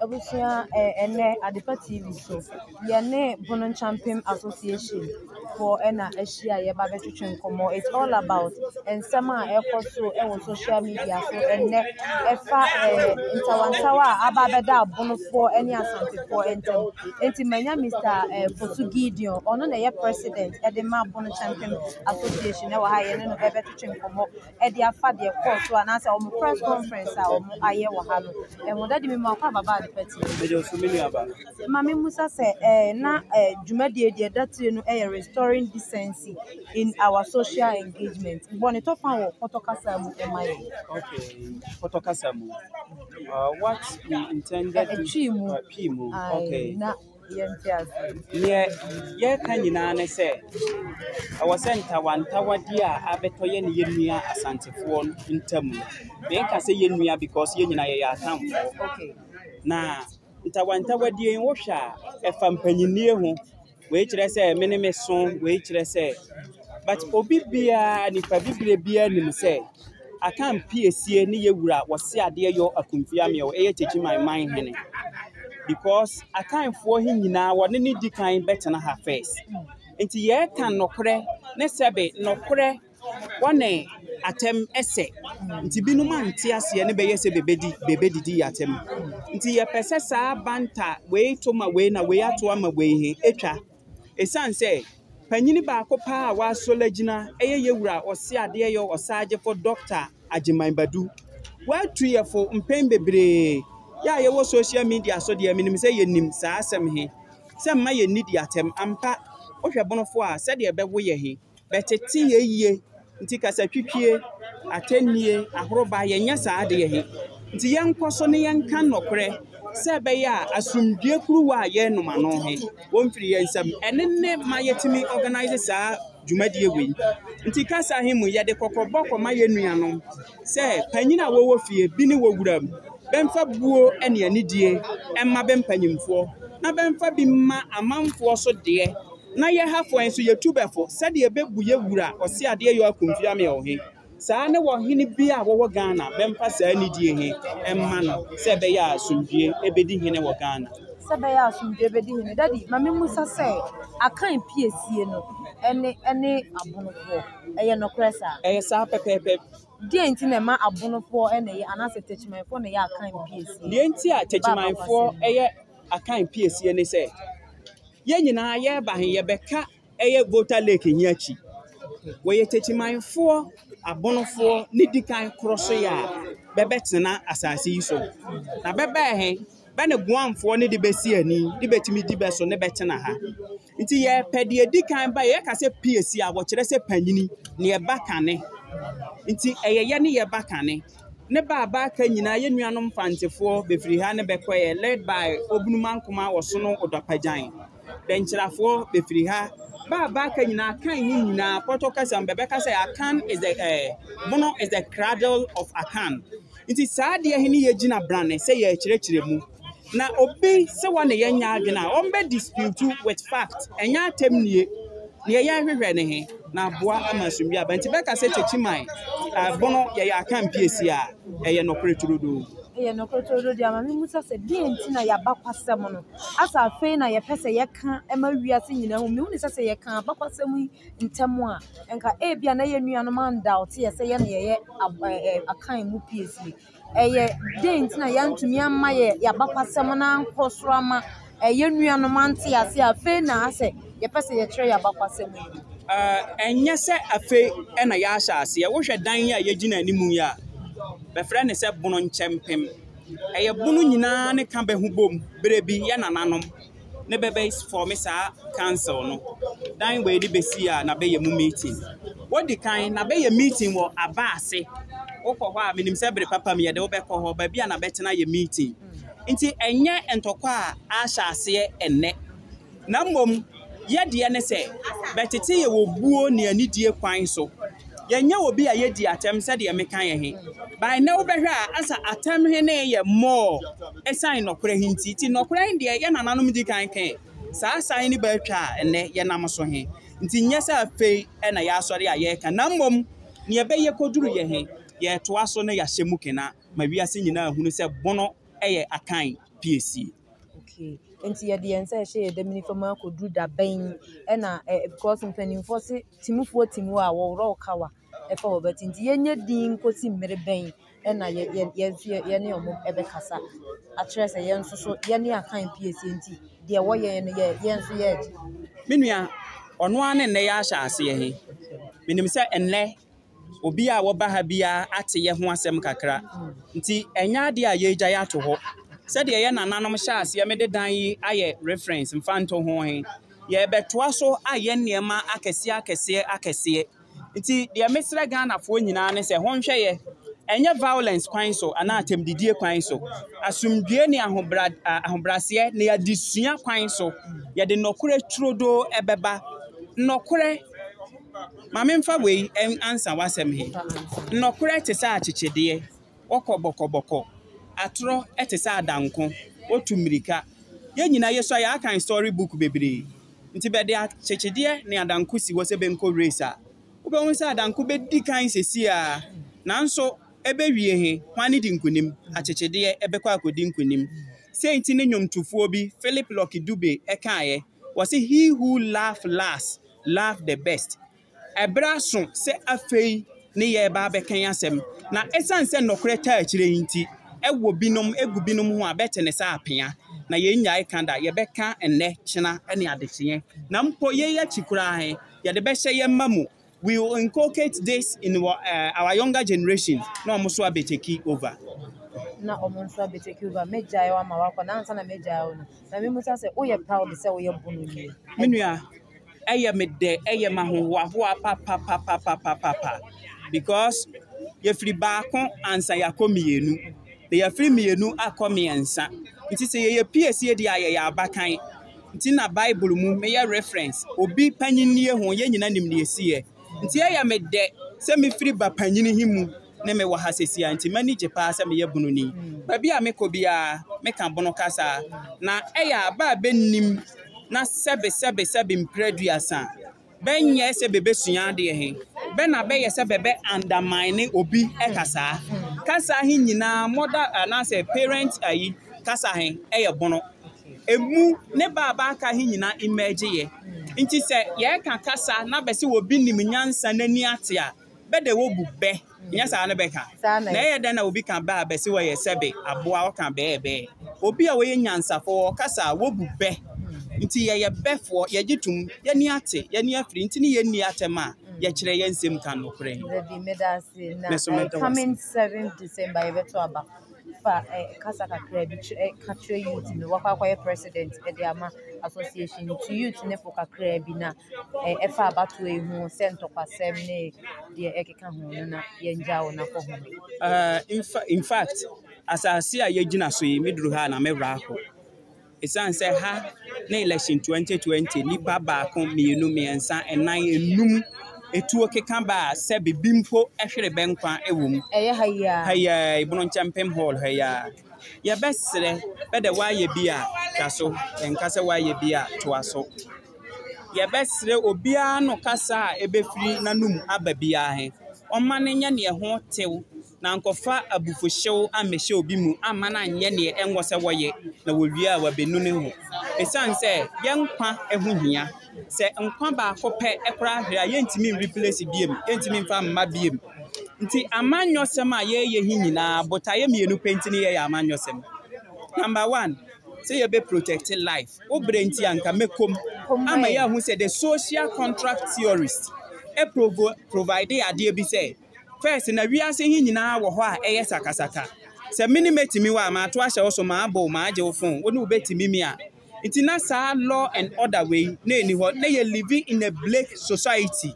Abusia ene Adepa TV so yene Bono Champion Association for ena ehia ye ba betwetwe nkomo. It's all about ensema ekoso ewo social media so ene efa ntawantawa aba beda abonofo ene asantefo entem enti manya Mr. Fosu Gideon ono na ye president edema Bono Champion Association e wa ha yene no betwetwe nkomo e de afa de course so anasa o press conference a o aye wa ha no e mo dadi me ma kwa baba Mami Musa say na Jumadi de datire no restoring decency in our social engagement. Boni to fan wo Potokasa mu emaye. Okay, Potokasa mu. What we intended to Pimu. Okay. Na ye kan nyina ne say our center wantawadi a abetoye ne yenua asantefo ntamu. Me ka say yenua because yenuna ye atamfo. Okay. Na ntawantawadi en wo hwa efa mpanyinie ho we kire say meneme so we kire say but obi bia nipa bibire bia nim say akan piesie ne yewura wose ade yo akumfia me o eye techi my mind hene because akan fo hin nyina wone ne dikan betena ha first enti ye kan nokore ne sebe nokore wane atem ese nti binum ante ase ne beye se bebedidi atem nti ye pese saa banta we to ma we na we ato ama we he etwa esan se panyini ba ko pa wa solagina eye yewura ose ade yo osaje for doctor Ajiman Badu wa tuye fo mpem bebre ya ye wo social media so de minim se yenim saa asem he se ma ye nidi atem ampa ohwe bonofo a se de bewo ye he betete ye yie nti kasa twitwie atenie ahoroba ye nya saa de ye he nti yenkoso ne yenka nokre se be ya asumdue kuruwa ye noma no he wonfiri yensam enenne ma yetimi organize saa Jumadi ewe nti kasa himu ye de kokoboko ma ye nuanom se panyina wo fie bi ni wowuram bemfa buo ene anidie emma bempanyimfo na bemfa bi ma amanfo so de na ye hafo enso ye tubefo se de bebu ye wura ose ade ye akomfia me o he saa ne wo hini bi a wo Ghana bemfa saa nidie he emma no se be ya asumdie ebedi hene wo Ghana sebe ya asumdie ebedi hene dadi Mami Musa say akan piesie no ene abonofo eye nokre saa saa pepepe die enti na ma abonofo ene ye anase techimanfo ne ye akan piesie die enti a techimanfo eye akan piesie ne say ye nyina ye ba he ye beka eye voter lake nyachi we ye techimanfo abonofo ni dikan kroso ya bebetena asase yi so na bebe he bane guamfo ne de besi ani de betimi di beso ne betena ha nti ye pede dikan ba ye ka se piesie a wo kire se panyini ne ye bakane nti ye ne ye bakane ne baba ka nyina ye nuanom fantefo befiri ha ne bekoye led by obunumankoma wosono odopajan denchirafo befiri ha baba ka nyina kan nyina Potokasa mbebeka say Akan is the Bono is the cradle of Akan nti saade ye ne ye gina brane say ye kirekire mu na obi se wane ye nya adwena ombe dispute with fact enya atemnie ne ye hwehwe ne he na boa amasumbi aba nti beka se techiman Bono ye Akan piesi a eye nokore turudo eye nokore turudo dia Mami Musa se die enti na ya bakwasem no asa afei na ye pese ye kan ema wiase nyina hu me hu ne se ye kan bakwasem ntemu a enka bia na ye nuanom andoubt ye se ye na ye akan mu piesi eye die enti na ya ntumi amma ye ya bakwasem na nkosoro ama eye nuanom ante ase afei na ase ye pese ye kire ya bakwasem enye se afei ena ya asase ye wo hwe dan ya ye gina animu ya be friend se Bono Champion eye bunu nyina ne ka be hu bom brebi ye nananom ne bebe form sa council no dan we di besi a na be ye mu meeting wodi kan na be ye meeting wo abase wokọ ho a menim se bre papa me ye de wo be kọ ho ba bia na betena ye meeting nti enye entokọ a ahase enne na mmom ye de ne se betete ye wo buo ne anidie kwan so yenya obi a yedi atem se de mekan ye he by na obehwa asa atem he ne ye more esan nokore hinti ti nokore de ye nananom di kan saa san ni ba twa ene ye nam so he nti nye se afei e na ya asore a ye ka na mmom ne ye be ye koduru ye he ye to aso ne ya hyemu kena ma wiase nyina hunu se Bono eye Akan PSC. Okay. Nti ye de ense hye de mini fama ko du da ben e na because mpanimfo se timufuo timu a wo ro kawa e fa wo beti nti yenye din kosi mmere ben e na ye ne omo e be kasa a kire se ye nso so ye ne akan PSC nti de wo ye no ye nso ye agi Menua ono ane ne ya ahya ase he menim se enle obi a wo ba ha bia ate ye ho asem kakra nti enya ade a ye gya ya to ho se de ye nananom hya ase me de dan yi aye reference mfanto ho he ye betoa so aye niema akese nti de mesra Ghana fo nyina ne se honhwe ye enye violence kwan so ana atemdidie kwan so asumdue ne ahobrase ne yadesua kwan so ye de nokore turodo ebeba nokore mamemfa wei ansa wasem he nokore te sa achichede okobokoboko atro etesa adanko otumirika ye nyina yeso ya akan storybook bebre nti be de achichede ne adanko si wo se benko race a wo be won se adanko be di kan sesi a nanso ebe wie he hwane di nkunim achichede ebe kwa akodi nkunim senti ne nyomtufuo bi Philip Lucky Dube ekaaye was he who laugh last laugh the best ebraso se afei ne ye ba bekan asem na esanse nokore ta akire yinti ewo binom egu binom ho abete ne sa apia na ye nyae kanda ye beka enne chena ene adekye na mpo ye ya chikura he ye de be hye ye mamu. We will inculcate this in our younger generation na omuso abeteki over na omonso abeteki over meja ye wa mawako na ansa na meja ye no na me musa se wo ye proud se wo ye bunu ni menua eye mede eye mahowa papa because ye free baako ansa yakomienu the ye free mienu akomiensa nti se ye PSC de aye ya abakan nti na Bible mu me ye reference obi panyinnie ho ye nyina nimne esiye nti eye mede se me free ba panyini himu ne me wa hasesia nti mani je pa se me ye bunu ni ba bia me ko bia me kan bono kasa na eye aba benim na sebe mpreduasa benye se bebe sua de he be na be ye se bebe undermine obi ekasa kasa hi nyina mother na say parent ayi kasa he eye bono emu ne baba aka hi nyina image ye nti se ye ka kasa na be se obi nim nyansa nani ate a be de wo bube nya sa na be ka na ye de na obi kan ba be se wo ye sebe aboa wo kan be obi a wo ye nyansa fo kasa wo bube nti ye befo ye gitum ye ni ate ye ni afri nti ni ye ni atema ye kire ye nsem kan no kure the medasi na coming 7 December ye beto aba fa kasa kakra bi katre youth no wakwa president e de ama association to youth ne for kakra bi na efa abato ehu sento kwasem ne de ekeka ho na ye njawo na ko ho in fact asase a ye gina so yi meduru ha na mewra ho esan se ha na election 2020 nipa baako mienu miensa enan enum etuo keka ba se bibimpo ehwere benkwa ewom eye haya ibunu champem hall haya ya besre bede waye bia kaso enkase waye bia toaso ya besre obia no kasa ebefiri nanum ababia he omane nya ne ho tew na nkofa abufo amehye obi mu amana anye ne enwose woye na wowia wa benu ne ho esan se yenkwa ehuhia se nkwa ba akopɛ ekra ahwere yentimi replace biem yentimi mfa mma biem nti amanyosem a ye hi nyina botaye mienu penti ne ye amanyosem number 1 say you be protect life obrenti anka mekom ama ye hu say the social contract theorist provide ade bi say first na wiase hi nyina wo ho a eye sakasaka se minimetimi wa ma to ahye wo so ma abo ma age wo fon woni obetimi mi a nti na sa law and order way na eni ho na ye living in a black society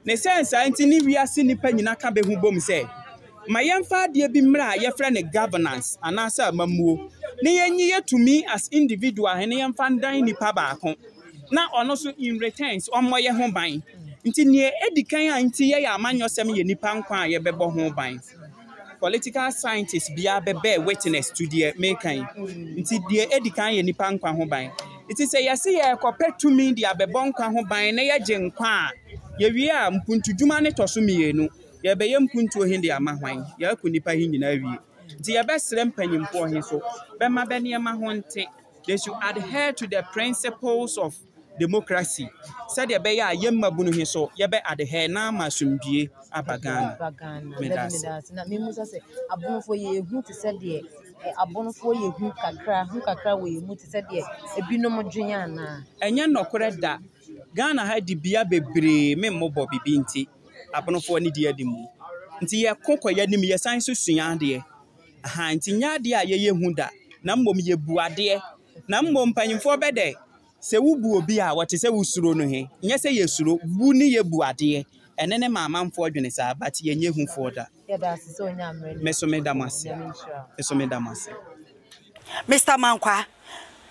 ne sense nti ni wiase nipa nyina ka be hu bom se ma yemfa de bi mra ye frɛ ne governance anasa mamuo ne yenyi yetumi as individual he ne yemfa ndan nipa baako na ono so in returns omo ye ho ban nti ne edikan a nti ye ya amanyosem ye nipa nkwa a ye bebo ho ban political scientists bia bebe witness to the mekan nti de edikan ye nipa nkwa ho ban it is say yesi ye kopetumi de abebo nkwa ho ban na ye gye nkwa a ye wie a mpuntudwuma ne toso mienu ye beye mpuntu ohinde ama hwan ye akunipa hi nyina wie Nti yɛbɛsrɛ mpanyimfoɔ he so bɛma bɛnneɛma ho nte. They should adhere to the principles of democracy. Said ya be ya yemma bunu he so ye be adhere na masumbie abagana. Na me musa se abonfo ye hu te said ye abonfo ye hu kakra we mu te said ye ebinom dwen ana. Enye nokore da. Ghana ha di bia bebre me mmobɔ bibi nti abonfo ne di adimu. Nti ye kokoye nim ye san so sua ade. Aha nti nya ade a ye hu da. Na mmom ye buade. Na mmom panyimfo bɛdɛ sɛ wubu obi a wɔte sɛ wusuro no he nyɛ sɛ yesuro bu ni ye bu ade ɛne ne maamanfo adwene saa but yenye hu fo da meso medamase Mr. Mankwa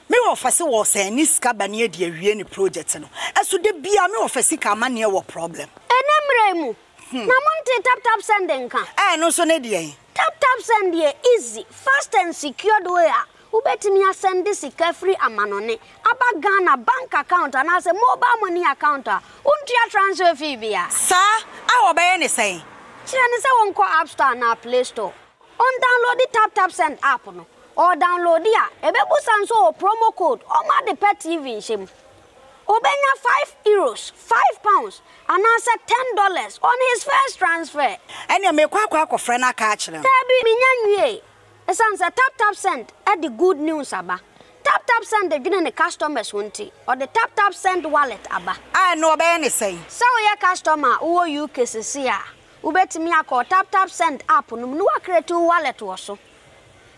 me ofase wo say ni sika bane ade awie ni project no eso de bia me ofase ka ma ne wo problem enemre mu na monte tap send nka no so ne de tap send ye easy fast and secured way ubetimi asend sika free amanone aba Ghana bank account and as a mobile money account untia transfer fee bia sa a obeye ne say kire ne say wonko app store na play store on download the tap send app no or download ya ebebusa nso promo code o ma de pet TV nshim obenya €5 £5 and as $10 on his first transfer ene me kwa akofre na ka akire tabi minyanwie esan say tap send at the good news aba tap send the gene customers wonti or the tap send wallet aba no obey ne say so your customer wo UK sisi a ubetimi akọ tap send app no no create wallet wo so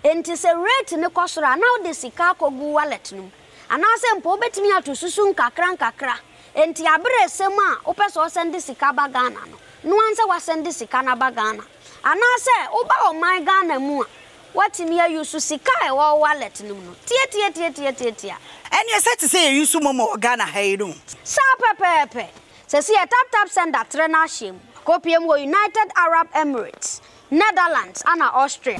enti se rate ne kosora now the sika kogu wallet no anase mpo ubetimi atosusu nkakra enti abere sem a opeso send sika ba Ghana no anse wa send sika na ba Ghana anase uba o my Ghana mu a what in your use sika e wo wallet no tie ene se te say use momo Ghana hairu sa pepepe se si tap send that trena shim kopiem wo United Arab Emirates Netherlands and Austria